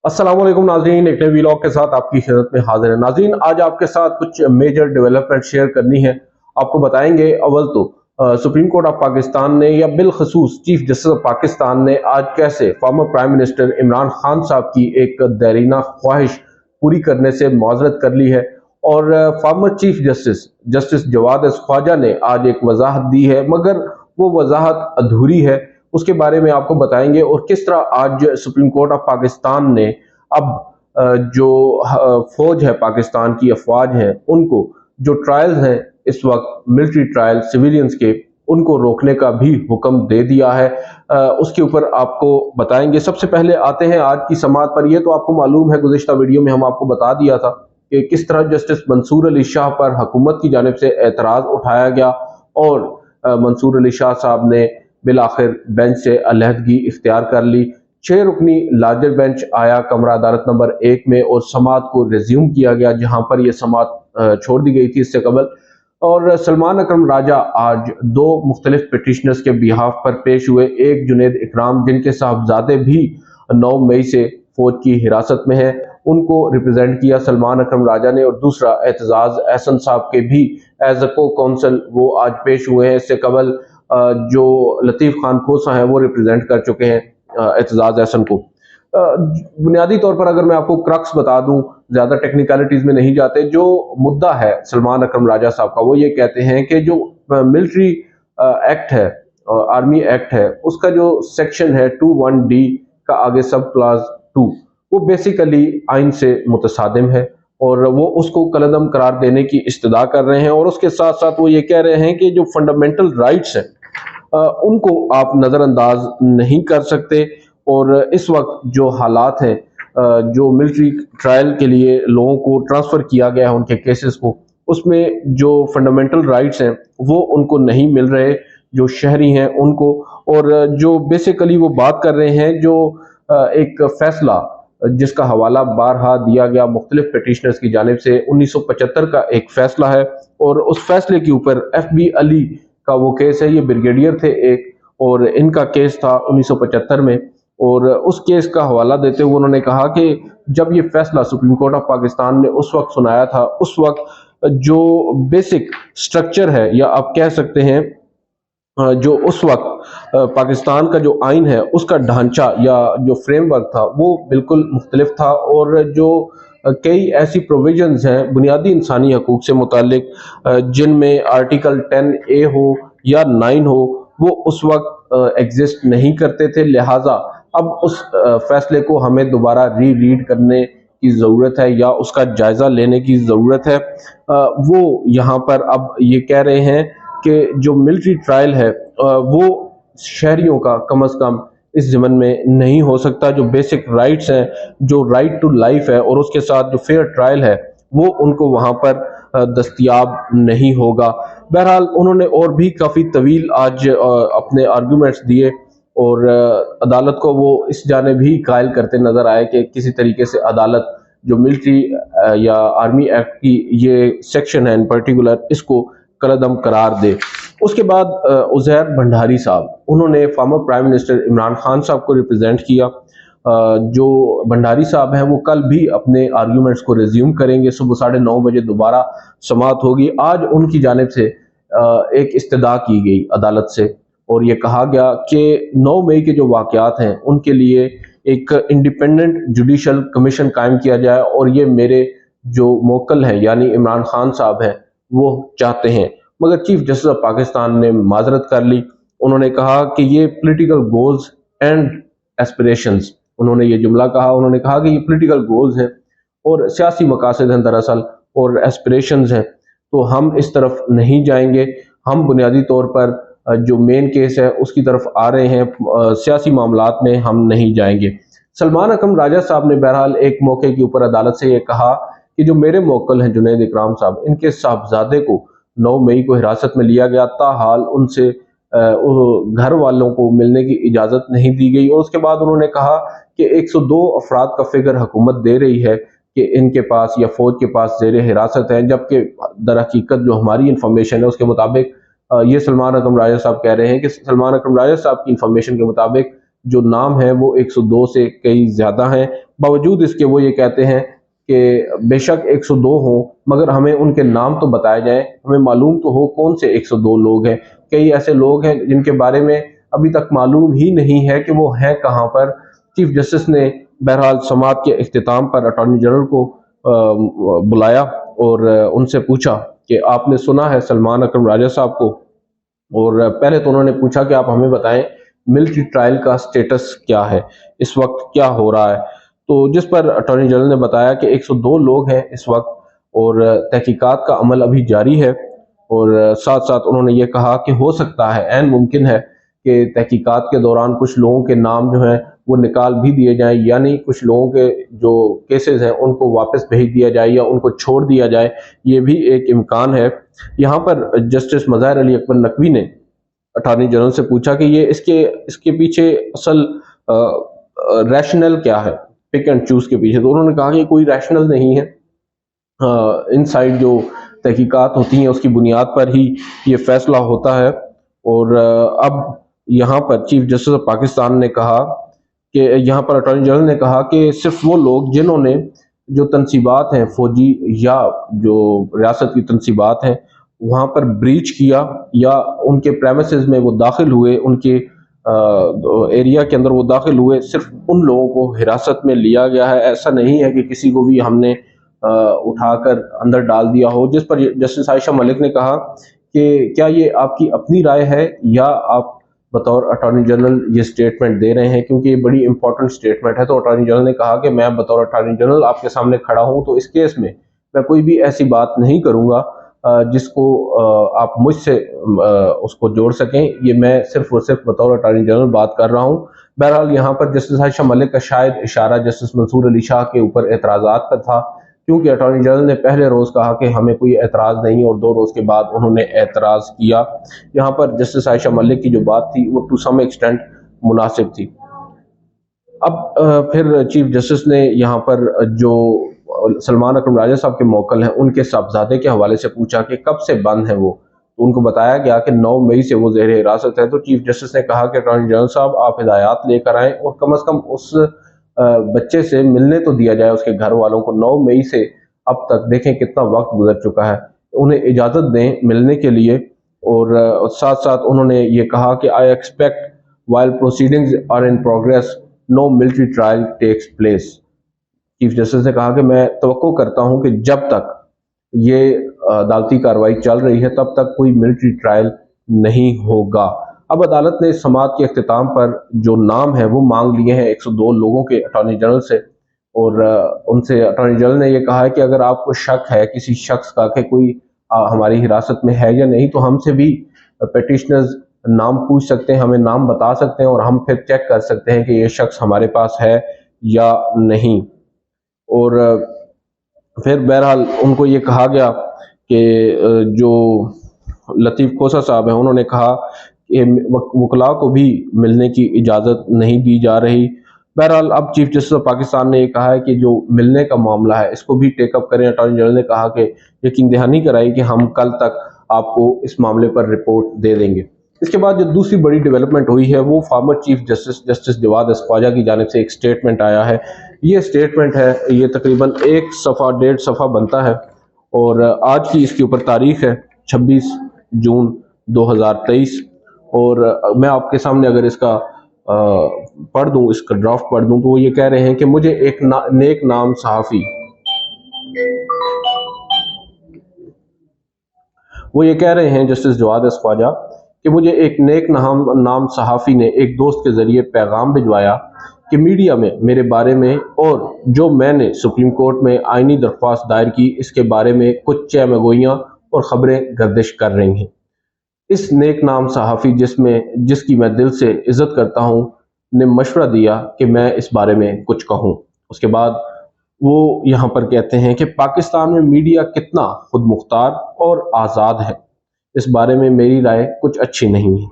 अस्सलाम वालेकुम नाज़रीन, एक नए वीलॉग के साथ आपकी खिदमत में हाजिर है। नाज़रीन, आज आपके साथ कुछ मेजर डेवलपमेंट शेयर करनी है। आपको बताएंगे अव्वल तो सुप्रीम कोर्ट ऑफ पाकिस्तान ने या बिलखसूस चीफ जस्टिस ऑफ पाकिस्तान ने आज कैसे former prime minister Imran Khan साहब की एक देरीना ख्वाहिश पूरी करने से मुआज़रत कर ली है। और former chief justice justice Jawad S Khawaja ने आज एक वजाहत दी है, मगर वो वजाहत अधूरी है। उसके बारे में आपको बताएंगे और किस तरह आज सुप्रीम कोर्ट ऑफ पाकिस्तान ने अब जो फौज है, पाकिस्तान की अफवाज है, उनको जो ट्रायल्स हैं इस वक्त मिलिट्री ट्रायल सिविलियंस के, उनको रोकने का भी हुक्म दे दिया है। उसके ऊपर आपको बताएंगे। सबसे पहले आते हैं आज की समाअत पर। ये तो आपको मालूम है, गुज़िश्ता वीडियो में हम आपको बता दिया था कि किस तरह जस्टिस मंसूर अली शाह पर हुकूमत की जानिब से एतराज़ उठाया गया और मंसूर अली शाह साहब ने बिल आखिर बेंच से अलहदगी इख्तियार कर ली। 6 रुकनी लार्जर बेंच आया कमरा अदालत नंबर 1 में और समाअत को रिज्यूम किया गया, जहां पर यह समाअत छोड़ दी गई थी इससे कबल। और सलमान अकरम राजा आज 2 मुख्तलिफ पिटिशनर्स के बिहाफ पर पेश हुए। एक जुनेद इकराम, जिनके साहबजादे भी 9 मई से फौज की हिरासत में हैं, उनको रिप्रेजेंट किया सलमान अकरम राजा ने। और दूसरा एतजाज एहसन साहब के भी एज अ को काउंसिल वो आज पेश हुए हैं। इससे कबल जो लतीफ़ खान खोसा हैं वो रिप्रेजेंट कर चुके हैं एतजाज एहसन को। बुनियादी तौर पर अगर मैं आपको क्रक्स बता दूं, ज्यादा टेक्निकलिटीज में नहीं जाते, जो मुद्दा है सलमान अकरम राजा साहब का, वो ये कहते हैं कि जो मिलिट्री एक्ट है, आर्मी एक्ट है, उसका जो सेक्शन है 21D का आगे सब क्लास 2, वो बेसिकली आइन से मुतसादिम है और वो उसको कलअदम करार देने की इस्तदा कर रहे हैं। और उसके साथ साथ वो ये कह रहे हैं कि जो फंडामेंटल राइट्स हैं उनको आप नज़रअंदाज नहीं कर सकते। और इस वक्त जो हालात हैं, जो मिलिट्री ट्रायल के लिए लोगों को ट्रांसफ़र किया गया है उनके केसेस को, उसमें जो फंडामेंटल राइट्स हैं वो उनको नहीं मिल रहे, जो शहरी हैं उनको। और जो बेसिकली वो बात कर रहे हैं, जो एक फैसला जिसका हवाला बारहा दिया गया मुख्तलिफ पिटिशनर्स की जानिब से, 1975 का एक फैसला है। और उस फैसले के ऊपर FB अली का वो केस है, ये ब्रिगेडियर थे एक, और इनका केस था 1975 में। और उस केस का हवाला देते हुए उन्होंने कहा कि जब ये फैसला सुप्रीम कोर्ट ऑफ पाकिस्तान ने उस वक्त सुनाया था, उस वक्त जो बेसिक स्ट्रक्चर है, या आप कह सकते हैं जो उस वक्त पाकिस्तान का जो आइन है उसका ढांचा या जो फ्रेमवर्क था वो बिल्कुल मुख्तलिफ था। और जो कई ऐसी प्रोविजंस हैं बुनियादी इंसानी हकूक से मुतालिक, जिनमें आर्टिकल 10A हो या 9 हो, वो उस वक्त एग्जिस्ट नहीं करते थे। लिहाजा अब उस फैसले को हमें दोबारा रीड करने की ज़रूरत है या उसका जायज़ा लेने की ज़रूरत है। वो यहाँ पर अब ये कह रहे हैं कि जो मिलिट्री ट्रायल है वो शहरियों का कम अज़ कम इस ज़मन में नहीं हो सकता। जो बेसिक राइट्स हैं, जो राइट टू लाइफ है, और उसके साथ जो फेयर ट्रायल है, वो उनको वहाँ पर दस्तयाब नहीं होगा। बहरहाल उन्होंने और भी काफ़ी तवील आज अपने आर्गूमेंट्स दिए और अदालत को वो इस जानिब भी कायल करते नज़र आए कि किसी तरीके से अदालत जो मिलिट्री या आर्मी एक्ट की ये सेक्शन है इन पर्टिकुलर, इसको कलअदम करार दे। उसके बाद उज़ैर भंडारी साहब, उन्होंने former prime minister Imran Khan साहब को रिप्रेजेंट किया। जो भंडारी साहब हैं वो कल भी अपने आर्ग्यूमेंट्स को रिज्यूम करेंगे। सुबह 9:30 बजे दोबारा समाअत होगी। आज उनकी जानिब से एक इस्तदा की गई अदालत से और ये कहा गया कि 9 मई के जो वाक़यात हैं उनके लिए एक इंडिपेंडेंट जुडिशल कमीशन कायम किया जाए, और ये मेरे जो मोक्कल हैं यानी इमरान खान साहब हैं वो चाहते हैं। मगर चीफ जस्टिस ऑफ पाकिस्तान ने माजरत कर ली। उन्होंने कहा कि ये पॉलिटिकल गोल्स एंड एस्पिरेशंस, उन्होंने ये जुमला कहा, उन्होंने कहा कि ये पॉलिटिकल गोल्स हैं और सियासी मकासद हैं दरअसल, और एस्पिरेशंस हैं, तो हम इस तरफ नहीं जाएंगे। हम बुनियादी तौर पर जो मेन केस है उसकी तरफ आ रहे हैं, सियासी मामलात में हम नहीं जाएंगे। सलमान अकरम राजा साहब ने बहरहाल एक मौके के ऊपर अदालत से ये कहा कि जो मेरे मोक्कल हैं जुनैद इकराम साहब, इनके साहबजादे को 9 मई को हिरासत में लिया गया, ताहाल उनसे घर वालों को मिलने की इजाज़त नहीं दी गई। और उसके बाद उन्होंने कहा कि 102 अफराद का फिगर हुकूमत दे रही है कि इनके पास या फौज के पास ज़ेर हिरासत है, जबकि दर हकीकत जो हमारी इंफॉर्मेशन है उसके मुताबिक ये सलमान अकरम राजा साहब कह रहे हैं कि सलमान अकरम राजा साहब की इंफॉर्मेशन के मुताबिक جو نام ہیں وہ 102 سے کئی زیادہ ہیں۔ باوجود اس کے وہ یہ کہتے ہیں کہ بے شک 102 ہوں مگر ہمیں ان کے نام تو بتائے جائیں، ہمیں معلوم تو ہو کون سے 102 لوگ ہیں۔ کئی ایسے لوگ ہیں جن کے بارے میں ابھی تک معلوم ہی نہیں ہے کہ وہ ہیں کہاں پر۔ چیف جسٹس نے بہرحال سماعت کے اختتام پر اٹارنی جنرل کو بلایا اور ان سے پوچھا کہ آپ نے سنا ہے سلمان اکرم راجہ صاحب کو، اور پہلے تو انہوں نے پوچھا کہ آپ ہمیں بتائیں ملٹری ٹرائل کا سٹیٹس کیا ہے، اس وقت کیا ہو رہا ہے۔ تو جس پر اٹارنی جنرل نے بتایا کہ 102 لوگ ہیں اس وقت اور تحقیقات کا عمل ابھی جاری ہے، اور ساتھ ساتھ انہوں نے یہ کہا کہ ہو سکتا ہے، عین ممکن ہے کہ تحقیقات کے دوران کچھ لوگوں کے نام جو ہیں وہ نکال بھی دیے جائیں، یعنی کچھ لوگوں کے جو کیسز ہیں ان کو واپس بھیج دیا جائے یا ان کو چھوڑ دیا جائے، یہ بھی ایک امکان ہے۔ یہاں پر جسٹس مظاہر علی اکبر نقوی نے اٹارنی جنرل سے پوچھا کہ یہ اس کے پیچھے اصل ریشنل کیا ہے، پک اینڈ چوز کے پیچھے، تو انہوں نے کہا کہ کوئی ریشنل نہیں ہے، ان سائڈ جو تحقیقات ہوتی ہیں اس کی بنیاد پر ہی یہ فیصلہ ہوتا ہے۔ اور اب یہاں پر چیف جسٹس آف پاکستان نے کہا کہ یہاں پر اٹارنی جنرل نے کہا کہ صرف وہ لوگ جنہوں نے جو تنصیبات ہیں فوجی یا جو ریاست کی تنصیبات ہیں وہاں پر بریچ کیا یا ان کے پریمیسز میں وہ داخل ہوئے، ان کے ایریا کے اندر وہ داخل ہوئے، صرف ان لوگوں کو حراست میں لیا گیا ہے۔ ایسا نہیں ہے کہ کسی کو بھی ہم نے اٹھا کر اندر ڈال دیا ہو۔ جس پر جسٹس عائشہ ملک نے کہا کہ کیا یہ آپ کی اپنی رائے ہے یا آپ بطور اٹارنی جنرل یہ سٹیٹمنٹ دے رہے ہیں، کیونکہ یہ بڑی امپورٹنٹ سٹیٹمنٹ ہے۔ تو اٹارنی جنرل نے کہا کہ میں بطور اٹارنی جنرل آپ کے سامنے کھڑا ہوں تو اس کیس میں کوئی بھی ایسی بات نہیں کروں گا جس کو آپ مجھ سے اس کو جوڑ سکیں، یہ میں صرف اور صرف بطور اٹارنی جنرل بات کر رہا ہوں۔ بہرحال یہاں پر جسٹس عائشہ ملک کا شاید اشارہ جسٹس منصور علی شاہ کے اوپر اعتراضات پر تھا، کیونکہ اٹارنی جنرل نے پہلے روز کہا کہ ہمیں کوئی اعتراض نہیں، اور 2 روز کے بعد انہوں نے اعتراض کیا۔ یہاں پر جسٹس عائشہ ملک کی جو بات تھی وہ ٹو سم ایکسٹینٹ مناسب تھی۔ اب پھر چیف جسٹس نے یہاں پر جو سلمان اکرم راجہ صاحب کے موکل ہیں ان کے صاحبزادے کے حوالے سے پوچھا کہ کب سے بند ہیں وہ، تو ان کو بتایا گیا کہ 9 مئی سے وہ زیر حراست ہے۔ تو چیف جسٹس نے کہا کہ اٹارنی جنرل صاحب آپ ہدایات لے کر آئیں اور کم از کم اس بچے سے ملنے تو دیا جائے، اس کے گھر والوں کو۔ 9 مئی سے اب تک دیکھیں کتنا وقت گزر چکا ہے، انہیں اجازت دیں ملنے کے لیے۔ اور ساتھ ساتھ انہوں نے یہ کہا کہ I expect while proceedings are in progress no military trial takes place۔ Chief justice نے کہا کہ میں توقع کرتا ہوں کہ جب تک یہ عدالتی کارروائی چل رہی ہے تب تک کوئی ملٹری ٹرائل نہیں ہوگا۔ اب عدالت نے سماعت کے اختتام پر جو نام ہے وہ مانگ لیے ہیں 102 لوگوں کے اٹارنی جنرل سے، اور ان سے اٹارنی جنرل نے یہ کہا ہے کہ اگر آپ کو شک ہے کسی شخص کا کہ کوئی ہماری حراست میں ہے یا نہیں تو ہم سے بھی پیٹیشنرز نام پوچھ سکتے ہیں، ہمیں نام بتا سکتے ہیں اور ہم پھر چیک کر سکتے ہیں کہ یہ شخص ہمارے پاس ہے یا نہیں۔ اور پھر بہرحال ان کو یہ کہا گیا کہ جو لطیف کھوسہ صاحب ہیں انہوں نے کہا کہ وکلاء کو بھی ملنے کی اجازت نہیں دی جا رہی۔ بہرحال اب چیف جسٹس آف پاکستان نے یہ کہا ہے کہ جو ملنے کا معاملہ ہے اس کو بھی ٹیک اپ کریں۔ اٹارنی جنرل نے کہا کہ یقین دہانی کرائی کہ ہم کل تک آپ کو اس معاملے پر رپورٹ دے دیں گے۔ اس کے بعد جو دوسری بڑی ڈیولپمنٹ ہوئی ہے وہ فارمر چیف جسٹس جواد اس خواجہ کی جانب سے ایک سٹیٹمنٹ آیا ہے۔ یہ سٹیٹمنٹ ہے، یہ تقریباً 1 صفحہ 1.5 صفحہ بنتا ہے، اور آج کی اس کے اوپر تاریخ ہے 26 جون 2023۔ اور میں آپ کے سامنے اگر اس کا پڑھ دوں، اس کا ڈرافٹ پڑھ دوں، تو وہ یہ کہہ رہے ہیں کہ مجھے ایک نیک نام صحافی، وہ یہ کہہ رہے ہیں جسٹس جواد اس خواجہ کہ مجھے ایک نیک نام صحافی نے ایک دوست کے ذریعے پیغام بھجوایا کہ میڈیا میں میرے بارے میں اور جو میں نے سپریم کورٹ میں آئینی درخواست دائر کی اس کے بارے میں کچھ چہمگوئیاں اور خبریں گردش کر رہی ہیں۔ اس نیک نام صحافی جس کی میں دل سے عزت کرتا ہوں نے مشورہ دیا کہ میں اس بارے میں کچھ کہوں۔ اس کے بعد وہ یہاں پر کہتے ہیں کہ پاکستان میں میڈیا کتنا خود مختار اور آزاد ہے، اس بارے میں میری رائے کچھ اچھی نہیں ہے۔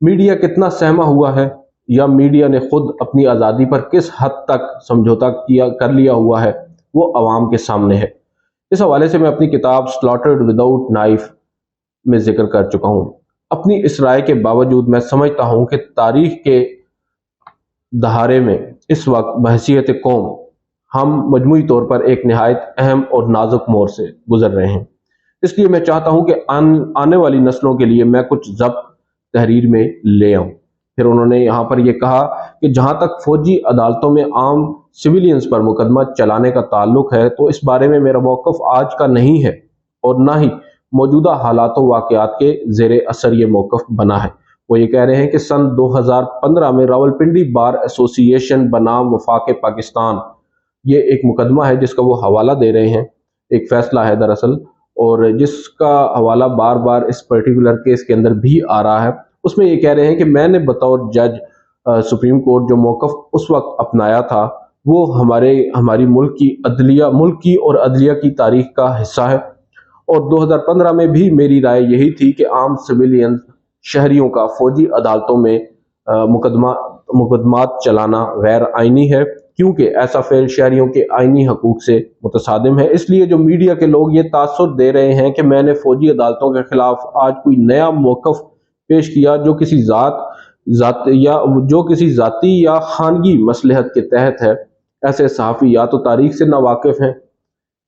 میڈیا کتنا سہما ہوا ہے یا میڈیا نے خود اپنی آزادی پر کس حد تک سمجھوتا کر لیا ہوا ہے وہ عوام کے سامنے ہے۔ اس حوالے سے میں اپنی کتاب سلاٹرڈ وداؤٹ نائف میں ذکر کر چکا ہوں۔ اپنی اس رائے کے باوجود میں سمجھتا ہوں کہ تاریخ کے दहारे में इस वक्त बहसीयत कौम हम मजमूई तौर पर एक नहायत अहम और नाजुक मोड़ से गुजर रहे हैं। इसलिए मैं चाहता हूं कि आने वाली नस्लों के लिए मैं कुछ ज़ब्त तहरीर में ले आऊं। फिर उन्होंने यहाँ पर यह कहा कि जहाँ तक फौजी अदालतों में आम सिविलियंस पर मुकदमा चलाने का ताल्लुक है, तो इस बारे में मेरा मौक़िफ़ आज का नहीं है और ना ही मौजूदा हालात व वाक़यात के ज़ेर असर ये मौक़िफ़ बना है। वो ये कह रहे हैं कि सन 2015 में रावलपिंडी बार एसोसिएशन बनाम वफाक पाकिस्तान, ये एक मुकदमा है जिसका वो हवाला दे रहे हैं, एक फ़ैसला है दरअसल, और जिसका हवाला बार बार इस पर्टिकुलर केस के अंदर भी आ रहा है। उसमें ये कह रहे हैं कि मैंने बतौर जज सुप्रीम कोर्ट जो मौक़िफ़ उस वक्त अपनाया था वो हमारी मुल्क की और अदलिया की तारीख का हिस्सा है, और 2015 में भी मेरी राय यही थी कि आम सिविलियन शहरियों का फौजी अदालतों में मुकदमात चलाना गैर आइनी है, क्योंकि ऐसा फेल शहरियों के आइनी हकूक से मुतसादिम है। इसलिए जो मीडिया के लोग ये तासुर दे रहे हैं कि मैंने फौजी अदालतों के खिलाफ आज कोई नया मौक़िफ़ पेश किया जो किसी ज़ाती या खानगी मसलहत के तहत है, ऐसे सहाफ़ी या तो तारीख से नावाकिफ़ हैं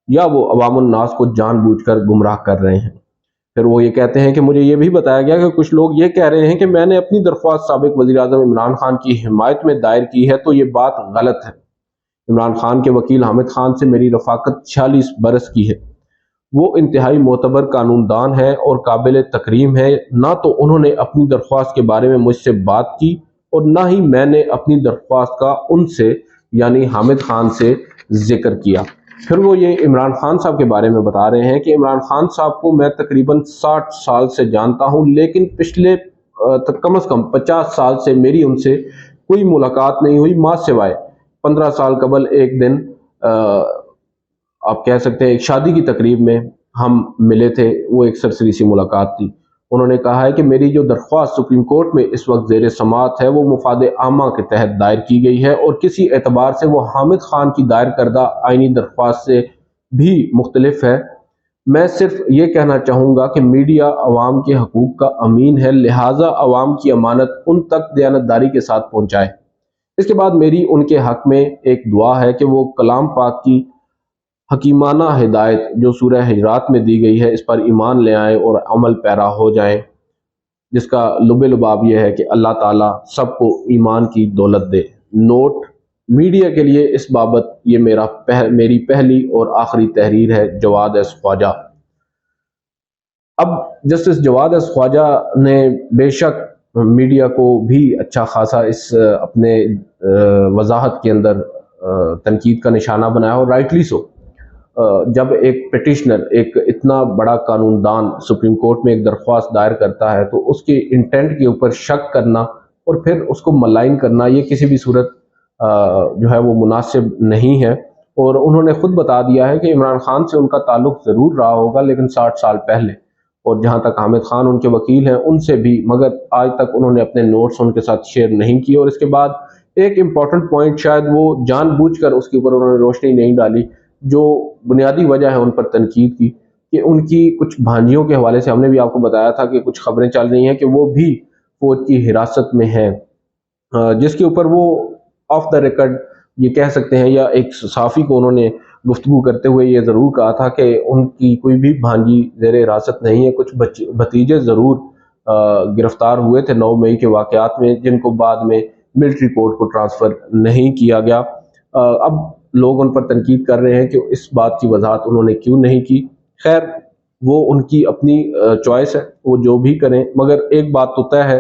या वो अवामुन नास को जानबूझकर गुमराह कर रहे हैं। फिर वो ये कहते हैं कि मुझे ये भी बताया गया कि कुछ लोग ये कह रहे हैं कि मैंने अपनी दरख्वास्त साबिक वज़ीर-ए-आज़म इमरान खान की हिमायत में दायर की है, तो ये बात गलत है। इमरान खान के वकील हामिद खान से मेरी रफ़ाकत 46 बरस की है। वो इंतहाई मोतबर कानूनदान है और काबिल तकरीम है। ना तो उन्होंने अपनी दरख्वास्त के बारे में मुझसे बात की और ना ही मैंने अपनी दरख्वास्त का उनसे यानी हामिद खान से जिक्र किया। फिर वो ये इमरान खान साहब के बारे में बता रहे हैं कि इमरान खान साहब को मैं तकरीबन 60 साल से जानता हूं, लेकिन पिछले कम से कम 50 साल से मेरी उनसे कोई मुलाकात नहीं हुई, मां सिवाय 15 साल कबल एक दिन आप कह सकते हैं एक शादी की तकरीब में हम मिले थे, वो एक सरसरी सी मुलाकात थी। उन्होंने कहा है कि मेरी जो दरख्वास्त सुप्रीम कोर्ट में इस वक्त ज़ेर समाअत है वो मुफाद आमा के तहत दायर की गई है और किसी एतबार से वो हामिद खान की दायर करदा आइनी दरख्वास्त से भी मुख्तलिफ है। मैं सिर्फ ये कहना चाहूँगा कि मीडिया अवाम के हकूक़ का अमीन है, लिहाजा अवाम की अमानत उन तक दयानतदारी के साथ पहुँचाए। इसके बाद मेरी उनके हक़ में एक दुआ है कि वो कलाम पाक की हकीमाना हिदायत जो सूरह हिजरात में दी गई है, इस पर ईमान ले आएँ और अमल पैरा हो जाएं, जिसका लुबे लुबाब यह है कि अल्लाह ताला सबको ईमान की दौलत दे। नोट: मीडिया के लिए इस बाबत ये मेरी पहली और आखिरी तहरीर है। जवाद एस ख्वाजा। अब जस्टिस जवाद एस ख्वाजा ने बेशक मीडिया को भी अच्छा खासा इस अपने वजाहत के अंदर तनकीद का निशाना बनाया, और राइटली सो। जब एक पिटिशनर, एक इतना बड़ा कानूनदान सुप्रीम कोर्ट में एक दरख्वास्त दायर करता है तो उसके इंटेंट के ऊपर शक करना और फिर उसको मलाइन करना, ये किसी भी सूरत जो है वो मुनासिब नहीं है। और उन्होंने खुद बता दिया है कि इमरान खान से उनका ताल्लुक ज़रूर रहा होगा, लेकिन 60 साल पहले, और जहाँ तक हामिद खान उनके वकील हैं उनसे भी, मगर आज तक उन्होंने अपने नोट्स उनके साथ शेयर नहीं किए। और इसके बाद एक इम्पॉर्टेंट पॉइंट, शायद वो जानबूझकर उसके ऊपर उन्होंने रोशनी नहीं डाली, जो बुनियादी वजह है उन पर तनकीद की, कि उनकी कुछ भांजियों के हवाले से हमने भी आपको बताया था कि कुछ खबरें चल रही हैं कि वो भी फौज की हिरासत में हैं, जिसके ऊपर वो ऑफ द रिकॉर्ड ये कह सकते हैं, या एक सहाफ़ी को उन्होंने गुफ्तगू करते हुए ये ज़रूर कहा था कि उनकी कोई भी भांजी ज़ेर हिरासत नहीं है। कुछ भतीजे ज़रूर गिरफ्तार हुए थे 9 मई के वाक़यात में, जिनको बाद में मिलिट्री कोर्ट को ट्रांसफ़र नहीं किया गया। अब लोग उन पर तनकीद कर रहे हैं कि इस बात की वजाहत उन्होंने क्यों नहीं की। खैर, वो उनकी अपनी चॉइस है, वो जो भी करें, मगर एक बात तो तय है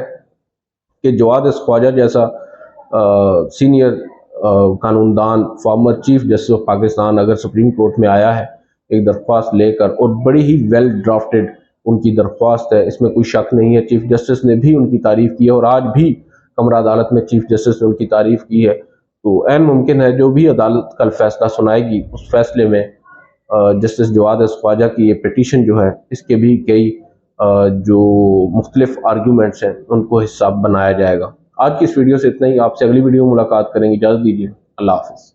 कि जवाद एस ख्वाजा जैसा सीनियर कानूनदान, former chief justice of Pakistan अगर सुप्रीम कोर्ट में आया है एक दरख्वास्त लेकर, और बड़ी ही वेल ड्राफ्टेड उनकी दरख्वास्त है, इसमें कोई शक नहीं है। चीफ जस्टिस ने भी उनकी तारीफ़ की है और आज भी कमरा अदालत में चीफ जस्टिस ने उनकी तारीफ़ की है। तो ऐन मुमकिन है जो भी अदालत कल फैसला सुनाएगी उस फैसले में जस्टिस जवाद एस ख्वाजा की ये पिटीशन जो है, इसके भी कई जो मुख्तलिफ आर्ग्यूमेंट्स हैं उनको हिस्सा बनाया जाएगा। आज की इस वीडियो से इतना ही। आपसे अगली वीडियो में मुलाकात करेंगे। इजाज़त दीजिए। अल्लाह हाफ़िज़।